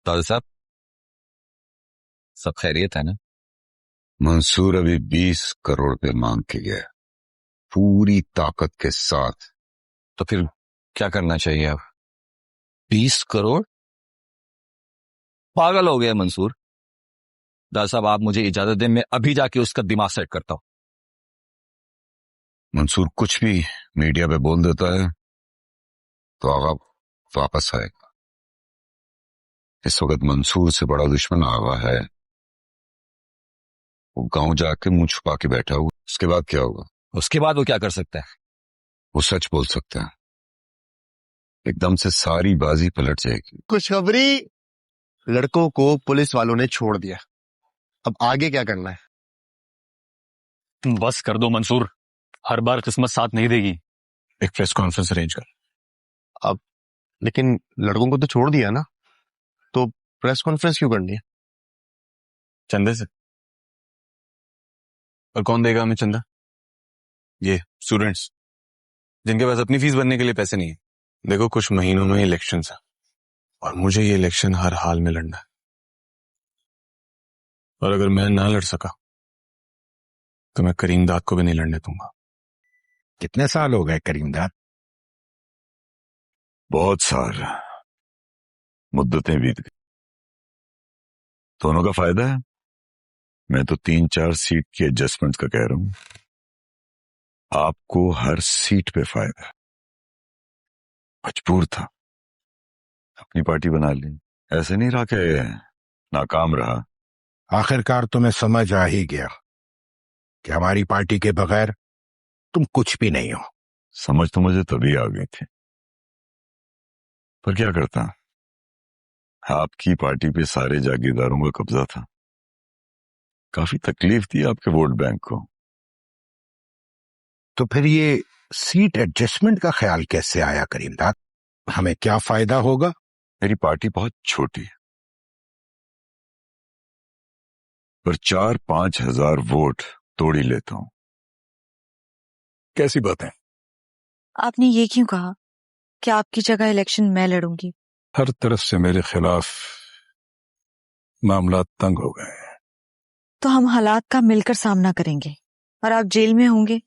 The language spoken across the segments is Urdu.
دادا صاحب سب خیریت ہے نا؟ منصور ابھی 20 کروڑ روپے مانگ کے گیا پوری طاقت کے ساتھ. تو پھر کیا کرنا چاہیے اب؟ 20 کروڑ؟ پاگل ہو گیا منصور. دادا صاحب آپ مجھے اجازت دیں، میں ابھی جا کے اس کا دماغ سیٹ کرتا ہوں. منصور کچھ بھی میڈیا پہ بول دیتا ہے تو آغا واپس آئے گا. اس وقت منصور سے بڑا دشمن آغا ہے. وہ گاؤں جا کے منہ چھپا کے بیٹھا ہوا. اس کے بعد کیا ہوگا؟ اس کے بعد وہ کیا کر سکتا ہے؟ وہ سچ بول سکتا ہے. ایک دم سے ساری بازی پلٹ جائے گی. خوشخبری، لڑکوں کو پولیس والوں نے چھوڑ دیا. اب آگے کیا کرنا ہے؟ بس کر دو منصور، ہر بار قسمت ساتھ نہیں دے گی. ایک پریس کانفرنس ارینج کر. اب لیکن لڑکوں کو تو چھوڑ دیا نا، تو پریس کانفرنس کیوں کرنی ہے؟ چندے سے. اور کون دے گا ہمیں چندہ؟ یہ اسٹوڈنٹس جن کے پاس اپنی فیس بھرنے کے لیے پیسے نہیں ہیں. دیکھو کچھ مہینوں میں الیکشنز ہیں اور مجھے یہ الیکشن ہر حال میں لڑنا ہے. اور اگر میں نہ لڑ سکا تو میں کریم داد کو بھی نہیں لڑنے دوں گا. کتنے سال ہو گئے کریم داد؟ بہت سال، مدتیں بیت گئی. دونوں کا فائدہ ہے. میں تو 3-4 سیٹ کی ایڈجسٹمنٹ کا کہہ رہا ہوں، آپ کو ہر سیٹ پہ فائدہ. مجبور تھا، اپنی پارٹی بنا لی. ایسے نہیں رہا کہ ناکام رہا. آخر کار تمہیں سمجھ آ ہی گیا کہ ہماری پارٹی کے بغیر تم کچھ بھی نہیں ہو. سمجھ تو مجھے تبھی آ گئی تھی، پر کیا کرتا، آپ کی پارٹی پہ سارے جاگیرداروں کا قبضہ تھا. کافی تکلیف تھی آپ کے ووٹ بینک کو. تو پھر یہ سیٹ ایڈجسٹمنٹ کا خیال کیسے آیا کریم داد؟ ہمیں کیا فائدہ ہوگا؟ میری پارٹی بہت چھوٹی ہے، پر 4-5 ہزار ووٹ توڑ ہی لیتا ہوں. کیسی باتیں؟ آپ نے یہ کیوں کہا کہ آپ کی جگہ الیکشن میں لڑوں گی؟ ہر طرف سے میرے خلاف معاملات تنگ ہو گئے ہیں. تو ہم حالات کا مل کر سامنا کریں گے اور آپ جیل میں ہوں گے.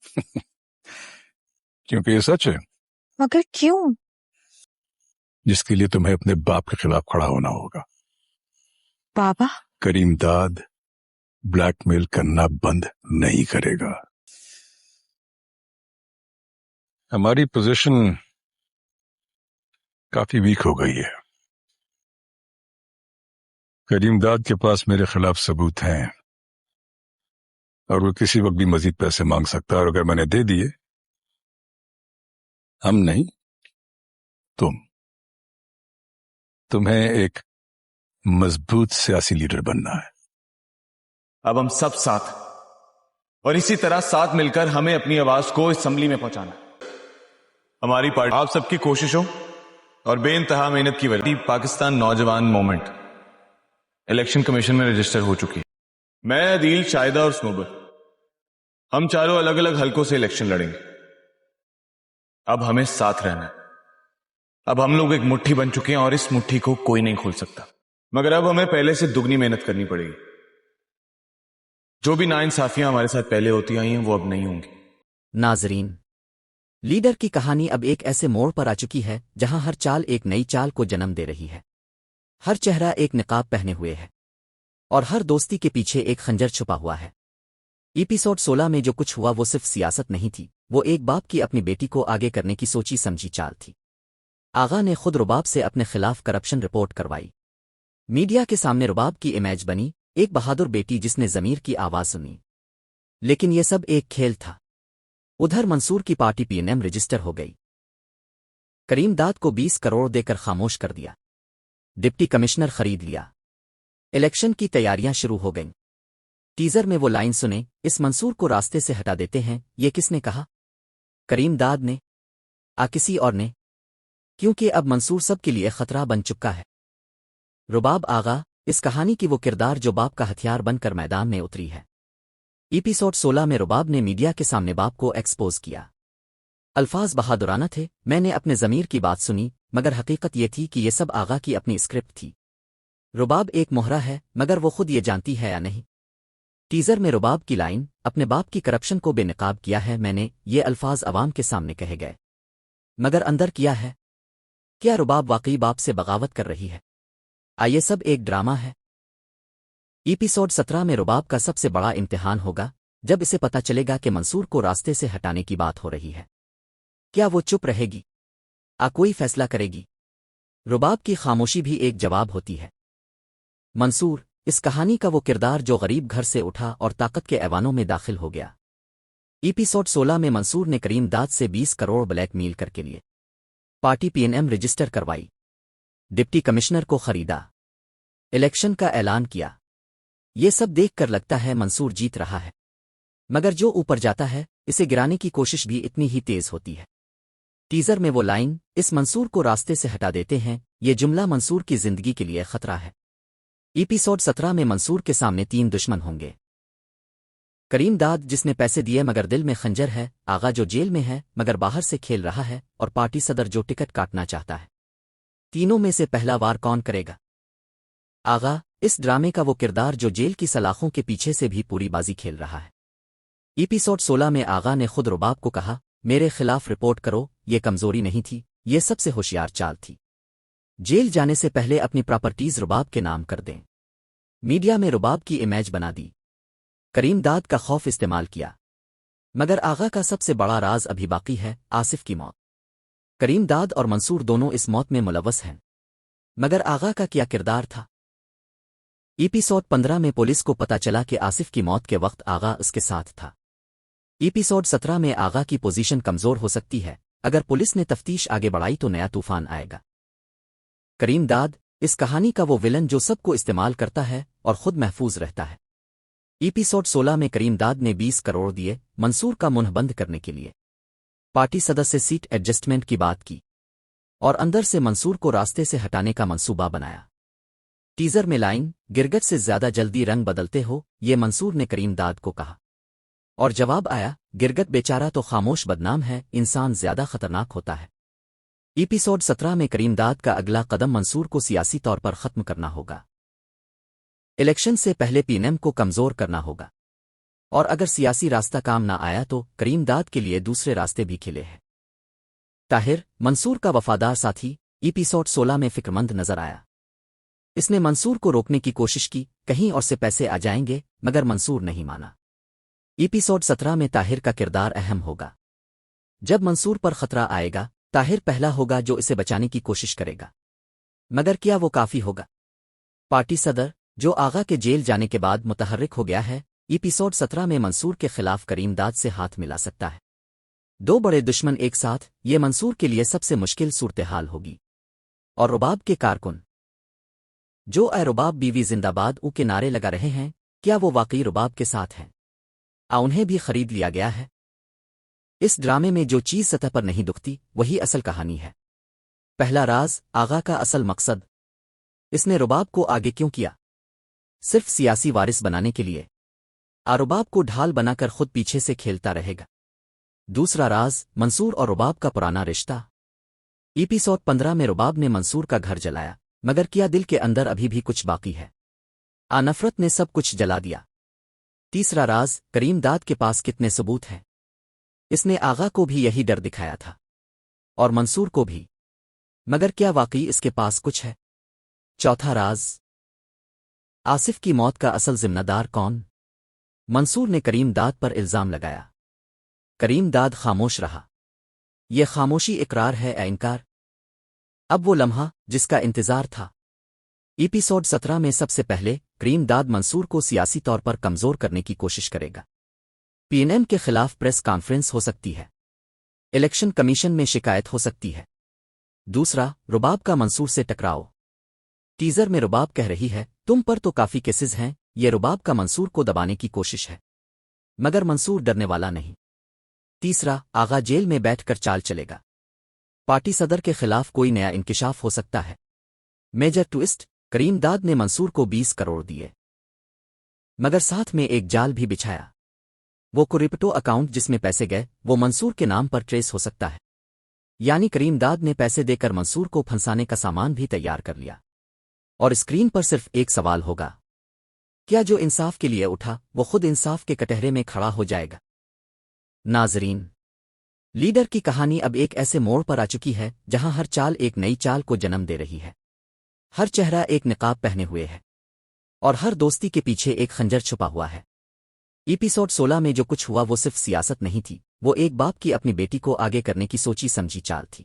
کیونکہ یہ سچ ہے. مگر کیوں؟ جس کے لیے تمہیں اپنے باپ کے خلاف کھڑا ہونا ہوگا. بابا؟ کریم داد بلیک میل کرنا بند نہیں کرے گا. ہماری پوزیشن کافی ویک ہو گئی ہے. کریم داد کے پاس میرے خلاف ثبوت ہیں اور وہ کسی وقت بھی مزید پیسے مانگ سکتا ہے، اور اگر میں نے دے دیے، ہم نہیں تمہیں ایک مضبوط سیاسی لیڈر بننا ہے. اب ہم سب ساتھ، اور اسی طرح ساتھ مل کر ہمیں اپنی آواز کو اسمبلی میں پہنچانا ہے. ہماری پارٹی آپ سب کی کوششوں اور بے انتہا محنت کی وجہ سے پاکستان نوجوان موومنٹ الیکشن کمیشن میں رجسٹر ہو چکی ہے. میں، عدیل، شاہدہ اور سنوبر، ہم چاروں الگ الگ حلقوں سے الیکشن لڑیں گے. اب ہمیں ساتھ رہنا ہے. اب ہم لوگ ایک مٹھی بن چکے ہیں اور اس مٹھی کو کوئی نہیں کھول سکتا. مگر اب ہمیں پہلے سے دگنی محنت کرنی پڑے گی. جو بھی ناانصافیاں ہمارے ساتھ پہلے ہوتی آئی ہیں وہ اب نہیں ہوں گی. ناظرین، لیڈر کی کہانی اب ایک ایسے موڑ پر آ چکی ہے جہاں ہر چال ایک نئی چال کو جنم دے رہی ہے. ہر چہرہ ایک نقاب پہنے ہوئے ہے اور ہر دوستی کے پیچھے ایک خنجر چھپا ہوا ہے. ایپیسوڈ 16 میں جو کچھ ہوا وہ صرف سیاست نہیں تھی، وہ ایک باپ کی اپنی بیٹی کو آگے کرنے کی سوچی سمجھی چال تھی. آغا نے خود رباب سے اپنے خلاف کرپشن رپورٹ کروائی. میڈیا کے سامنے رباب کی امیج بنی، ایک بہادر بیٹی جس نے ضمیر کی آواز سنی. لیکن یہ سب ایک کھیل تھا. ادھر منصور کی پارٹی PNM رجسٹر ہو گئی. کریم داد کو 20 کروڑ دے کر خاموش کر دیا. ڈپٹی کمشنر خرید لیا. الیکشن کی تیاریاں شروع ہو گئیں. ٹیزر میں وہ لائن سنیں، اس منصور کو راستے سے ہٹا دیتے ہیں. یہ کس نے کہا؟ کریم داد نے؟ کسی اور نے؟ کیونکہ اب منصور سب کے لیے خطرہ بن چکا ہے. رباب آغا، اس کہانی کی وہ کردار جو باپ کا ہتھیار بن کر میدان میں اتری ہے. ایپیسوڈ 16 میں رباب نے میڈیا کے سامنے باپ کو ایکسپوز کیا. الفاظ بہادرانہ تھے، میں نے اپنے ضمیر کی بات سنی، مگر حقیقت یہ تھی کہ یہ سب آغا کی اپنی اسکرپٹ تھی. رباب ایک مہرا ہے مگر وہ خود یہ جانتی ہے یا نہیں؟ ٹیزر میں رباب کی لائن اپنے باپ کی کرپشن کو بے نقاب کیا ہے میں نے، یہ الفاظ عوام کے سامنے کہے گئے، مگر اندر کیا ہے؟ کیا رباب واقعی باپ سے بغاوت کر رہی ہے؟ یہ سب ایک ڈرامہ ہے؟ ایپیسوڈ 17 میں رباب کا سب سے بڑا امتحان ہوگا جب اسے پتا چلے گا کہ منصور کو راستے سے ہٹانے کی بات ہو رہی ہے۔ کیا وہ چپ رہے گی؟ کوئی فیصلہ کرے گی؟ رباب کی خاموشی بھی ایک جواب ہوتی ہے۔ منصور، اس کہانی کا وہ کردار جو غریب گھر سے اٹھا اور طاقت کے ایوانوں میں داخل ہو گیا۔ ایپیسوڈ 16 میں منصور نے کریم داد سے 20 کروڑ بلیک میل کر کے لیے پارٹی PNM رجسٹر کروائی، ڈپٹی کمشنر کو خریدا، الیکشن کا اعلان کیا۔ یہ سب دیکھ کر لگتا ہے منصور جیت رہا ہے، مگر جو اوپر جاتا ہے اسے گرانے کی کوشش بھی اتنی ہی تیز ہوتی ہے۔ ٹیزر میں وہ لائن اس منصور کو راستے سے ہٹا دیتے ہیں، یہ جملہ منصور کی زندگی کے لیے خطرہ ہے۔ ایپیسوڈ 17 میں منصور کے سامنے 3 دشمن ہوں گے۔ کریم داد جس نے پیسے دیے مگر دل میں خنجر ہے، آغا جو جیل میں ہے مگر باہر سے کھیل رہا ہے، اور پارٹی صدر جو ٹکٹ کاٹنا چاہتا ہے۔ تینوں میں سے پہلا وار کون کرے گا؟ آغا، اس ڈرامے کا وہ کردار جو جیل کی سلاخوں کے پیچھے سے بھی پوری بازی کھیل رہا ہے۔ ایپیسوڈ 16 میں آغا نے خود رباب کو کہا، میرے خلاف رپورٹ کرو، یہ کمزوری نہیں تھی، یہ سب سے ہوشیار چال تھی۔ جیل جانے سے پہلے اپنی پراپرٹیز رباب کے نام کر دیں۔ میڈیا میں رباب کی امیج بنا دی، کریم داد کا خوف استعمال کیا۔ مگر آغا کا سب سے بڑا راز ابھی باقی ہے، آصف کی موت۔ کریم داد اور منصور دونوں اس موت میں ملوث ہیں، مگر آغا کا کیا کردار تھا؟ ایپیسوڈ 15 میں پولیس کو پتا چلا کہ آصف کی موت کے وقت آغا اس کے ساتھ تھا۔ ایپیسوڈ 17 میں آغا کی پوزیشن کمزور ہو سکتی ہے، اگر پولیس نے تفتیش آگے بڑھائی تو نیا طوفان آئے گا۔ کریم داد، اس کہانی کا وہ ولن جو سب کو استعمال کرتا ہے اور خود محفوظ رہتا ہے۔ ایپیسوڈ 16 میں کریم داد نے 20 کروڑ دیے منصور کا منہ بند کرنے کے لیے، پارٹی صدر سے سیٹ ایڈجسٹمنٹ کی بات کی، اور اندر سے منصور کو راستے سے ہٹانے کا منصوبہ بنایا۔ ٹیزر میں لائن گرگٹ سے زیادہ جلدی رنگ بدلتے ہو، یہ منصور نے کریم داد کو کہا، اور جواب آیا، گرگٹ بیچارہ تو خاموش بدنام ہے، انسان زیادہ خطرناک ہوتا ہے۔ ایپیسوڈ 17 میں کریم داد کا اگلا قدم منصور کو سیاسی طور پر ختم کرنا ہوگا۔ الیکشن سے پہلے PNM کو کمزور کرنا ہوگا، اور اگر سیاسی راستہ کام نہ آیا تو کریم داد کے لیے دوسرے راستے بھی کھلے ہیں۔ طاہر، منصور کا وفادار ساتھی، ایپیسوڈ 16 میں فکرمند نظر آیا۔ اس نے منصور کو روکنے کی کوشش کی، کہیں اور سے پیسے آ جائیں گے، مگر منصور نہیں مانا۔ ایپیسوڈ 17 میں طاہر کا کردار اہم ہوگا۔ جب منصور پر خطرہ آئے گا، طاہر پہلا ہوگا جو اسے بچانے کی کوشش کرے گا، مگر کیا وہ کافی ہوگا؟ پارٹی صدر، جو آغا کے جیل جانے کے بعد متحرک ہو گیا ہے، ایپیسوڈ 17 میں منصور کے خلاف کریم داد سے ہاتھ ملا سکتا ہے۔ 2 بڑے دشمن ایک ساتھ، یہ منصور کے لیے سب سے مشکل صورتحال ہوگی۔ اور رباب کے کارکن، جو اے رباب بیوی زندہ باد او کے نعرے لگا رہے ہیں، کیا وہ واقعی رباب کے ساتھ ہیں؟ انہیں بھی خرید لیا گیا ہے؟ اس ڈرامے میں جو چیز سطح پر نہیں دکھتی وہی اصل کہانی ہے۔ پہلا راز، آغا کا اصل مقصد، اس نے رباب کو آگے کیوں کیا؟ صرف سیاسی وارث بنانے کے لیے؟ رباب کو ڈھال بنا کر خود پیچھے سے کھیلتا رہے گا۔ دوسرا راز، منصور اور رباب کا پرانا رشتہ۔ ایپیسوڈ 15 میں رباب نے منصور کا گھر جلایا، مگر کیا دل کے اندر ابھی بھی کچھ باقی ہے؟ نفرت نے سب کچھ جلا دیا۔ تیسرا راز، کریم داد کے پاس کتنے ثبوت ہیں؟ اس نے آغا کو بھی یہی ڈر دکھایا تھا، اور منصور کو بھی، مگر کیا واقعی اس کے پاس کچھ ہے؟ چوتھا راز، آصف کی موت کا اصل ذمہ دار کون؟ منصور نے کریم داد پر الزام لگایا، کریم داد خاموش رہا۔ یہ خاموشی اقرار ہے یا انکار؟ اب وہ لمحہ جس کا انتظار تھا۔ ایپیسوڈ 17 میں سب سے پہلے کریم داد منصور کو سیاسی طور پر کمزور کرنے کی کوشش کرے گا۔ PNM کے خلاف پریس کانفرنس ہو سکتی ہے، الیکشن کمیشن میں شکایت ہو سکتی ہے۔ دوسرا، رباب کا منصور سے ٹکراؤ۔ ٹیزر میں رباب کہہ رہی ہے، تم پر تو کافی کیسز ہیں، یہ رباب کا منصور کو دبانے کی کوشش ہے، مگر منصور ڈرنے والا نہیں۔ تیسرا، آغا جیل میں بیٹھ کر چال چلے گا، پارٹی صدر کے خلاف کوئی نیا انکشاف ہو سکتا ہے۔ میجر ٹوئسٹ، کریم داد نے منصور کو 20 کروڑ دیے، مگر ساتھ میں ایک جال بھی بچھایا۔ وہ کرپٹو اکاؤنٹ جس میں پیسے گئے وہ منصور کے نام پر ٹریس ہو سکتا ہے، یعنی کریم داد نے پیسے دے کر منصور کو پھنسانے کا سامان بھی تیار کر لیا۔ اور اسکرین پر صرف ایک سوال ہوگا، کیا جو انصاف کے لیے اٹھا وہ خود انصاف کے کٹہرے میں کھڑا ہو جائے گا؟ ناظرین، لیڈر کی کہانی اب ایک ایسے موڑ پر آ چکی ہے جہاں ہر چال ایک نئی چال کو جنم دے رہی ہے۔ ہر چہرہ ایک نقاب پہنے ہوئے ہے اور ہر دوستی کے پیچھے ایک خنجر چھپا ہوا ہے۔ ایپیسوڈ 16 میں جو کچھ ہوا وہ صرف سیاست نہیں تھی، وہ ایک باپ کی اپنی بیٹی کو آگے کرنے کی سوچی سمجھی چال تھی۔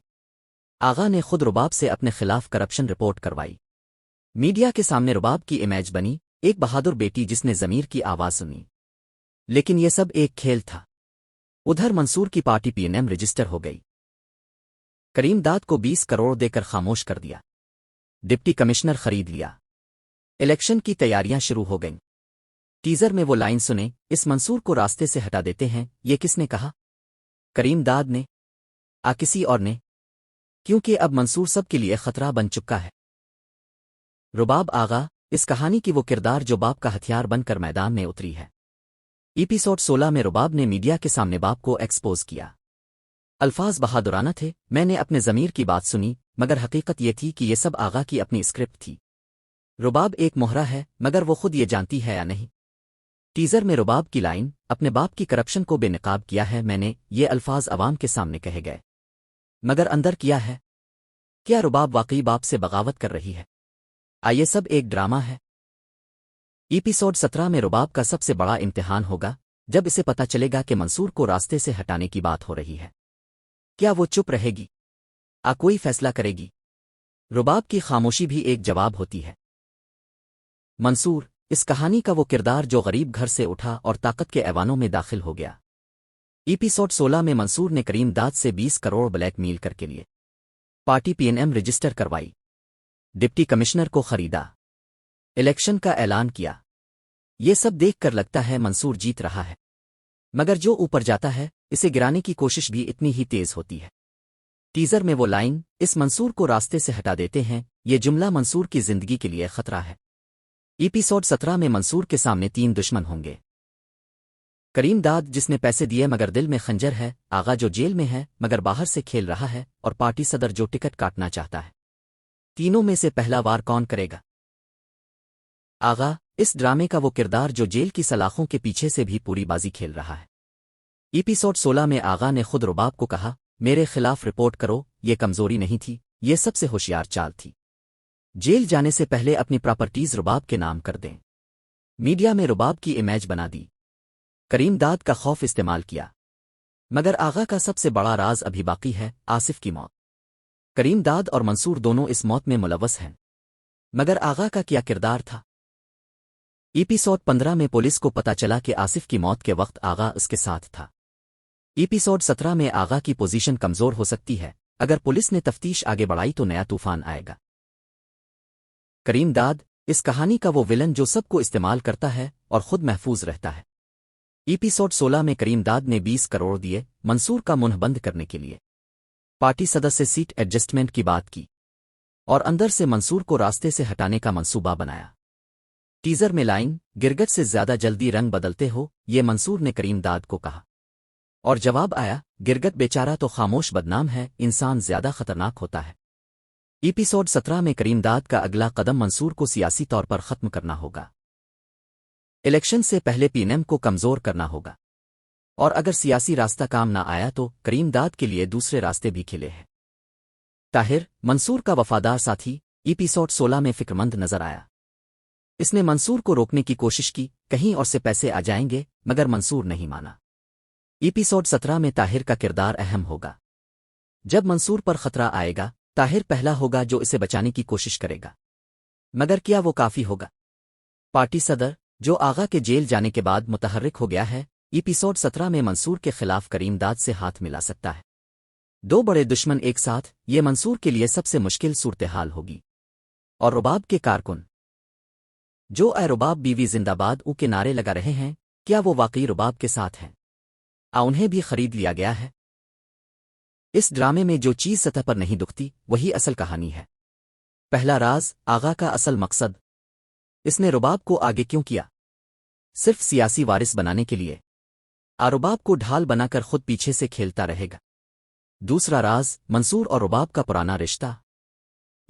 آغا نے خود رباب سے اپنے خلاف کرپشن رپورٹ کروائی۔ میڈیا کے سامنے رباب کی امیج بنی ایک بہادر بیٹی جس نے ضمیر کی آواز سنی۔ لیکن یہ سب ایک کھیل تھا۔ ادھر منصور کی پارٹی PNM رجسٹر ہو گئی۔ کریم داد کو 20 کروڑ دے کر خاموش کر دیا۔ ڈپٹی کمشنر خرید لیا۔ الیکشن کی تیاریاں شروع ہو گئیں۔ ٹیزر میں وہ لائن سنیں، اس منصور کو راستے سے ہٹا دیتے ہیں، یہ کس نے کہا؟ کریم داد نے؟ کسی اور نے؟ کیونکہ اب منصور سب کے لیے خطرہ بن چکا ہے۔ رباب آغا، اس کہانی کی وہ کردار جو باپ کا ہتھیار بن کر میدان میں اتری ہے۔ ایپیسوڈ 16 میں رباب نے میڈیا کے سامنے باپ کو ایکسپوز کیا۔ الفاظ بہادرانہ تھے، میں نے اپنے ضمیر کی بات سنی، مگر حقیقت یہ تھی کہ یہ سب آغا کی اپنی اسکرپٹ تھی۔ رباب ایک مہرہ ہے، مگر وہ خود یہ جانتی ہے یا نہیں؟ ٹیزر میں رباب کی لائن، اپنے باپ کی کرپشن کو بے نقاب کیا ہے میں نے، یہ الفاظ عوام کے سامنے کہے گئے، مگر اندر کیا ہے؟ کیا رباب واقعی باپ سے بغاوت کر رہی ہے؟ یہ سب ایک ڈرامہ ہے؟ ایپیسوڈ 17 میں رباب کا سب سے بڑا امتحان ہوگا، جب اسے پتا چلے گا کہ منصور کو راستے سے ہٹانے کی بات ہو رہی ہے۔ کیا وہ چپ رہے گی؟ کوئی فیصلہ کرے گی؟ رباب کی خاموشی بھی ایک جواب ہوتی ہے۔ منصور، اس کہانی کا وہ کردار جو غریب گھر سے اٹھا اور طاقت کے ایوانوں میں داخل ہو گیا۔ ایپیسوڈ 16 میں منصور نے کریم داد سے 20 کروڑ بلیک میل کر کے لیے پارٹی PNM رجسٹر کروائی، ڈپٹی کمشنر کو خریدا، الیکشن کا اعلان کیا۔ یہ سب دیکھ کر لگتا ہے منصور جیت رہا ہے، مگر جو اوپر جاتا ہے اسے گرانے کی کوشش بھی اتنی ہی تیز ہوتی ہے۔ ٹیزر میں وہ لائن، اس منصور کو راستے سے ہٹا دیتے ہیں، یہ جملہ منصور کی زندگی کے لیے خطرہ ہے۔ ایپیسوڈ 17 میں منصور کے سامنے 3 دشمن ہوں گے۔ کریم داد جس نے پیسے دیے مگر دل میں خنجر ہے، آغا جو جیل میں ہے مگر باہر سے کھیل رہا ہے، اور پارٹی صدر جو ٹکٹ کاٹنا چاہتا ہے۔ تینوں میں سے پہلا وار کون کرے گا؟ آغا، اس ڈرامے کا وہ کردار جو جیل کی سلاخوں کے پیچھے سے بھی پوری بازی کھیل رہا ہے۔ ایپیسوڈ 16 میں آغا نے خود رباب کو کہا، میرے خلاف رپورٹ کرو، یہ کمزوری نہیں تھی، یہ سب سے ہوشیار چال تھی۔ جیل جانے سے پہلے اپنی پراپرٹیز رباب کے نام کر دیں۔ میڈیا میں رباب کی امیج بنا دی۔ کریم داد کا خوف استعمال کیا، مگر آغا کا سب سے بڑا راز ابھی باقی ہے، آصف کی موت۔ کریم داد اور منصور دونوں اس موت میں ملوث ہیں، مگر آغا کا کیا کردار تھا؟ ایپیسوڈ 15 میں پولیس کو پتا چلا کہ آصف کی موت کے وقت آغا اس کے ساتھ تھا۔ ایپیسوڈ 17 میں آغا کی پوزیشن کمزور ہو سکتی ہے، اگر پولیس نے تفتیش آگے بڑھائی تو نیا طوفان آئے گا۔ کریم داد، اس کہانی کا وہ ولن جو سب کو استعمال کرتا ہے اور خود محفوظ رہتا ہے۔ ایپیسوڈ 16 میں کریم داد نے 20 کروڑ دیے منصور کا منہ بند کرنے کے لیے، پارٹی صدر سے سیٹ ایڈجسٹمنٹ کی بات کی، اور اندر سے منصور کو راستے سے ہٹانے کا منصوبہ بنایا۔ ٹیزر میں لائن، گرگٹ سے زیادہ جلدی رنگ بدلتے ہو، یہ منصور نے کریم داد کو کہا، اور جواب آیا، گرگٹ بیچارہ تو خاموش بدنام ہے، انسان زیادہ خطرناک ہوتا ہے۔ ایپیسوڈ 17 میں کریم داد کا اگلا قدم منصور کو سیاسی طور پر ختم کرنا ہوگا۔ الیکشن سے پہلے PNM کو کمزور کرنا ہوگا، اور اگر سیاسی راستہ کام نہ آیا تو کریم داد کے لیے دوسرے راستے بھی کھلے ہیں۔ طاہر، منصور کا وفادار ساتھی، ایپیسوڈ 16 میں فکرمند نظر آیا۔ اس نے منصور کو روکنے کی کوشش کی، کہیں اور سے پیسے آ جائیں گے، مگر منصور نہیں مانا۔ ایپیسوڈ 17 میں طاہر کا کردار اہم ہوگا۔ جب منصور پر خطرہ آئے گا، طاہر پہلا ہوگا جو اسے بچانے کی کوشش کرے گا، مگر کیا وہ کافی ہوگا؟ پارٹی صدر، جو آغا کے جیل جانے کے بعد متحرک ہو گیا ہے، ایپیسوڈ 17 میں منصور کے خلاف کریم داد سے ہاتھ ملا سکتا ہے۔ 2 بڑے دشمن ایک ساتھ، یہ منصور کے لیے سب سے مشکل صورتحال ہوگی۔ اور رباب کے کارکن، جو اے رباب بیوی زندہ باد او کے نعرے لگا رہے ہیں، کیا وہ واقعی رباب کے ساتھ ہیں؟ انہیں بھی خرید لیا گیا ہے؟ اس ڈرامے میں جو چیز سطح پر نہیں دکھتی وہی اصل کہانی ہے۔ پہلا راز، آغا کا اصل مقصد، اس نے رباب کو آگے کیوں کیا؟ صرف سیاسی وارث بنانے کے لیے؟ رباب کو ڈھال بنا کر خود پیچھے سے کھیلتا رہے گا۔ دوسرا راز، منصور اور رباب کا پرانا رشتہ۔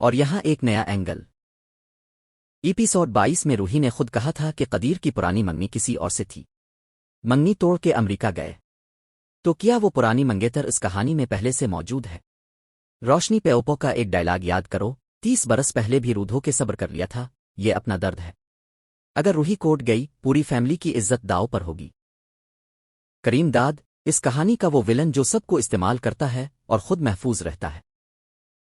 اور یہاں ایک نیا اینگل۔ ایپیسوڈ 22 میں روحی نے خود کہا تھا کہ قدیر کی پرانی منگنی کسی اور سے تھی۔ منگنی توڑ کے امریکہ گئے تو کیا وہ پرانی منگیتر اس کہانی میں پہلے سے موجود ہے؟ روشنی پہ اوپو کا ایک ڈائلاگ یاد کرو، 30 برس پہلے بھی رودھو کے صبر کر لیا تھا، یہ اپنا درد ہے۔ اگر روحی کوٹ گئی پوری فیملی کی عزت داؤ پر ہوگی۔ کریم داد اس کہانی کا وہ ولن جو سب کو استعمال کرتا ہے اور خود محفوظ رہتا ہے۔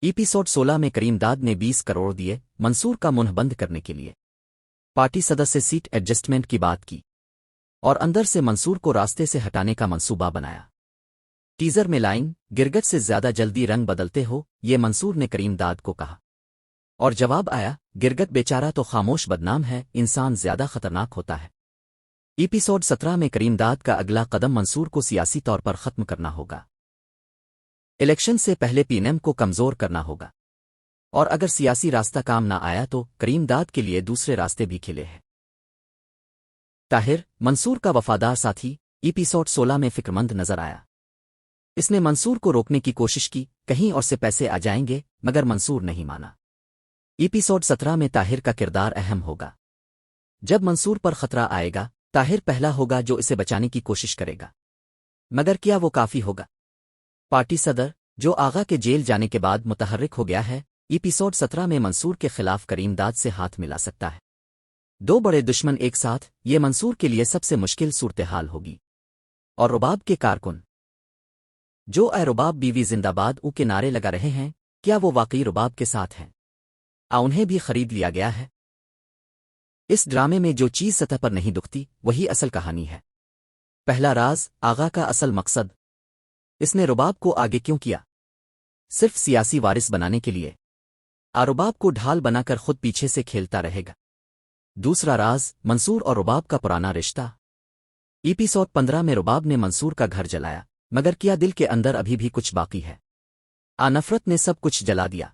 ایپیسوڈ 16 میں کریم داد نے 20 کروڑ دیے منصور کا منہ بند کرنے کے لیے۔ پارٹی صدر سے سیٹ ایڈجسٹمنٹ کی بات کی اور اندر سے منصور کو راستے سے ہٹانے کا منصوبہ بنایا۔ ٹیزر میں لائن گرگٹ سے زیادہ جلدی رنگ بدلتے ہو، یہ منصور نے کریم داد کو کہا اور جواب آیا، گرگٹ بیچارہ تو خاموش بدنام ہے، انسان زیادہ خطرناک ہوتا ہے۔ ایپیسوڈ 17 میں کریم داد کا اگلا قدم منصور کو سیاسی طور پر ختم کرنا ہوگا۔ الیکشن سے پہلے پی این ایم کو کمزور کرنا ہوگا، اور اگر سیاسی راستہ کام نہ آیا تو کریم داد کے لیے دوسرے راستے بھی کھلے ہیں۔ طاہر منصور کا وفادار ساتھی ایپیسوڈ 16 میں فکرمند نظر آیا۔ اس نے منصور کو روکنے کی کوشش کی، کہیں اور سے پیسے آ جائیں گے، مگر منصور نہیں مانا۔ ایپیسوڈ 17 میں طاہر کا کردار اہم ہوگا۔ جب منصور پر خطرہ آئے گا، طاہر پہلا ہوگا جو اسے بچانے کی کوشش کرے گا، مگر کیا وہ کافی ہوگا؟ پارٹی صدر جو آغا کے جیل جانے کے بعد متحرک ہو گیا ہے، ایپیسوڈ 17 میں منصور کے خلاف کریم داد سے ہاتھ ملا سکتا ہے۔ دو بڑے دشمن ایک ساتھ، یہ منصور کے لیے سب سے مشکل صورتحال ہوگی۔ اور رباب کے کارکن جو اے رباب بیوی زندہ باد او کے نعرے لگا رہے ہیں، کیا وہ واقعی رباب کے ساتھ ہیں؟ انہیں بھی خرید لیا گیا ہے؟ اس ڈرامے میں جو چیز سطح پر نہیں دکھتی وہی اصل کہانی ہے۔ پہلا راز آغا کا اصل مقصد، اس نے رباب کو آگے کیوں کیا؟ صرف سیاسی وارث بنانے کے لیے؟ رباب کو ڈھال بنا کر خود پیچھے سے کھیلتا رہے گا۔ دوسرا راز منصور اور رباب کا پرانا رشتہ۔ ایپیسوڈ 15 میں رباب نے منصور کا گھر جلایا، مگر کیا دل کے اندر ابھی بھی کچھ باقی ہے؟ نفرت نے سب کچھ جلا دیا۔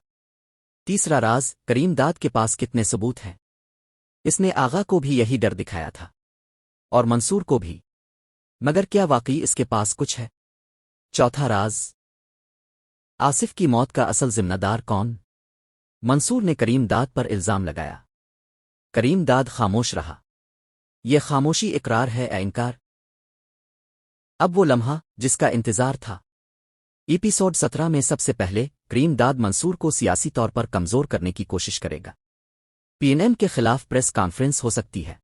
تیسرا راز کریم داد کے پاس کتنے ثبوت ہیں؟ اس نے آغا کو بھی یہی ڈر دکھایا تھا اور منصور کو بھی، مگر کیا واقعی اس کے پاس کچھ ہے؟ چوتھا راز آصف کی موت کا اصل ذمہ دار کون؟ منصور نے کریم داد پر الزام لگایا، کریم داد خاموش رہا۔ یہ خاموشی اقرار ہے یا انکار؟ اب وہ لمحہ جس کا انتظار تھا۔ ایپیسوڈ 17 میں سب سے پہلے کریم داد منصور کو سیاسی طور پر کمزور کرنے کی کوشش کرے گا۔ پی این ایم کے خلاف پریس کانفرنس ہو سکتی ہے،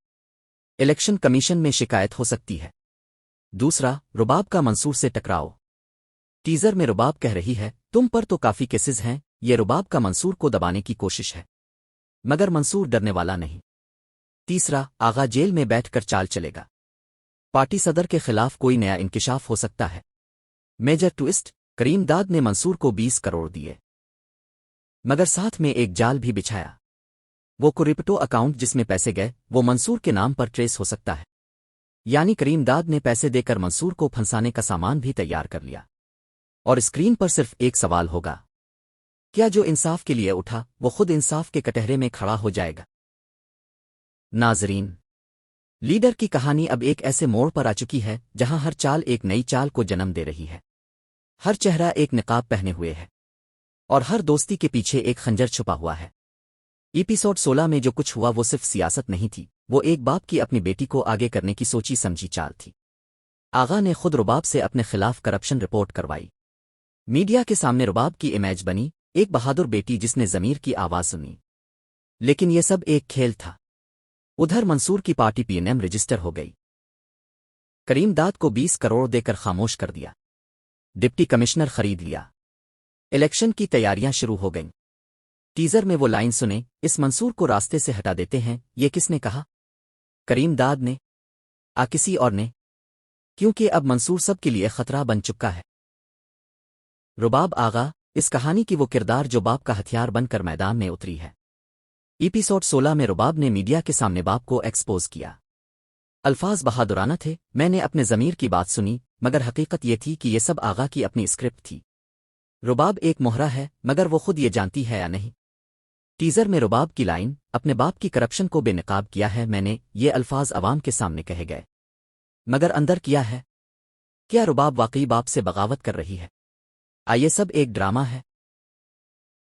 الیکشن کمیشن میں شکایت ہو سکتی ہے۔ دوسرا، رباب کا منصور سے ٹکراؤ۔ ٹیزر میں رباب کہہ رہی ہے، تم پر تو کافی کیسز ہیں، یہ رباب کا منصور کو دبانے کی کوشش ہے، مگر منصور ڈرنے والا نہیں۔ تیسرا، آغا جیل میں بیٹھ کر چال چلے گا، پارٹی صدر کے خلاف کوئی نیا انکشاف ہو سکتا ہے۔ میجر ٹوئسٹ، کریم داد نے منصور کو 20 کروڑ دیے، مگر ساتھ میں ایک جال بھی بچھایا۔ وہ کرپٹو اکاؤنٹ جس میں پیسے گئے وہ منصور کے نام پر ٹریس ہو سکتا ہے، یعنی کریم داد نے پیسے دے کر منصور کو پھنسانے کا سامان بھی تیار کر لیا۔ اور اسکرین پر صرف ایک سوال ہوگا، کیا جو انصاف کے لیے اٹھا وہ خود انصاف کے کٹہرے میں کھڑا ہو جائے گا؟ ناظرین، لیڈر کی کہانی اب ایک ایسے موڑ پر آ چکی ہے جہاں ہر چال ایک نئی چال کو جنم دے رہی ہے۔ ہر چہرہ ایک نقاب پہنے ہوئے ہے اور ہر دوستی کے پیچھے ایک خنجر چھپا ہوا ہے۔ ایپیسوڈ 16 میں جو کچھ ہوا وہ صرف سیاست نہیں تھی، وہ ایک باپ کی اپنی بیٹی کو آگے کرنے کی سوچی سمجھی چال تھی۔ آغا نے خود رباب سے اپنے خلاف کرپشن رپورٹ کروائی، میڈیا کے سامنے رباب کی امیج بنی ایک بہادر بیٹی جس نے ضمیر کی آواز سنی۔ لیکن یہ سب ایک کھیل تھا۔ ادھر منصور کی پارٹی پی این ایم رجسٹر ہو گئی، کریم داد کو 20 کروڑ دے کر خاموش کر دیا، ڈپٹی کمشنر خرید لیا، الیکشن کی تیاریاں شروع ہو گئیں۔ ٹیزر میں وہ لائن سنیں، اس منصور کو راستے سے ہٹا دیتے ہیں، یہ کس نے کہا؟ کریم داد نے؟ کسی اور نے؟ کیونکہ اب منصور سب کے لیے خطرہ بن چکا ہے۔ رباب آغا اس کہانی کی وہ کردار جو باپ کا ہتھیار بن کر میدان میں اتری ہے۔ ایپیسوڈ 16 میں رباب نے میڈیا کے سامنے باپ کو ایکسپوز کیا۔ الفاظ بہادرانہ تھے، میں نے اپنے ضمیر کی بات سنی، مگر حقیقت یہ تھی کہ یہ سب آغا کی اپنی اسکرپٹ تھی۔ رباب ایک مہرہ ہے، مگر وہ خود یہ جانتی ہے یا نہیں؟ ٹیزر میں رباب کی لائن، اپنے باپ کی کرپشن کو بے نقاب کیا ہے میں نے، یہ الفاظ عوام کے سامنے کہے گئے، مگر اندر کیا ہے؟ کیا رباب واقعی باپ سے بغاوت کر رہی ہے؟ یہ سب ایک ڈرامہ ہے؟